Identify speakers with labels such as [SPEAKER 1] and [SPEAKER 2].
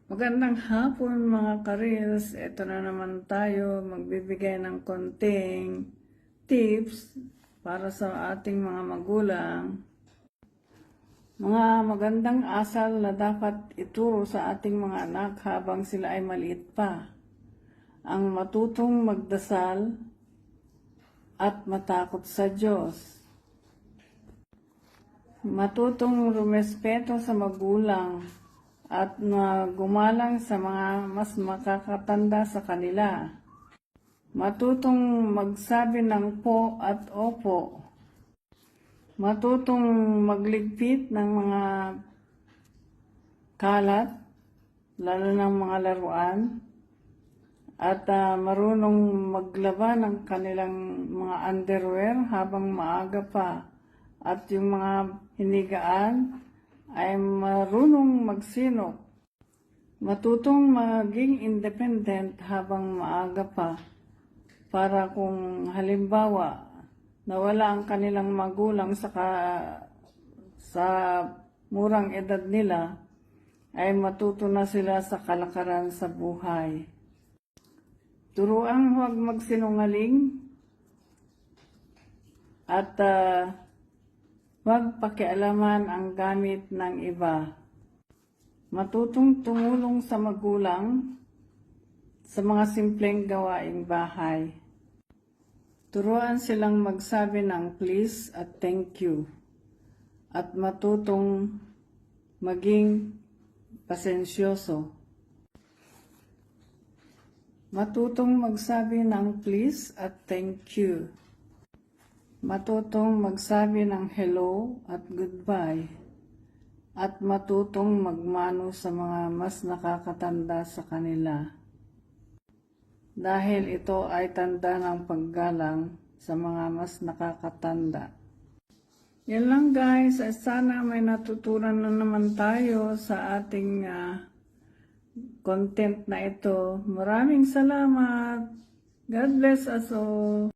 [SPEAKER 1] Magandang hapon mga ka-reels. Ito na naman tayo magbibigay ng konting tips para sa ating mga magulang. Mga magandang asal na dapat ituro sa ating mga anak habang sila ay maliit pa. Ang matutong magdasal at matakot sa Diyos. Matutong rumespeto sa magulang at gumalang sa mga mas makakatanda sa kanila. Matutong magsabi ng po at opo. Matutong magligpit ng mga kalat, lalo ng mga laruan, at marunong maglaba ng kanilang mga underwear habang maaga pa. At yung mga hinigaan ay marunong magsinok. Matutong maging independent habang maaga pa para kung halimbawa nawala ang kanilang magulang sa murang edad nila, ay matuto na sila sa kalakaran sa buhay. Turuang huwag magsinungaling at huwag pakialaman ang gamit ng iba. Matutong tumulong sa magulang sa mga simpleng gawaing bahay. Turuan silang magsabi ng please at thank you. At matutong maging pasensyoso. Matutong magsabi ng please at thank you. Matutong magsabi ng hello at goodbye, at matutong magmano sa mga mas nakakatanda sa kanila. Dahil ito ay tanda ng paggalang sa mga mas nakakatanda. Yan lang guys, sana may natutunan na naman tayo sa ating content na ito. Maraming salamat. God bless us all.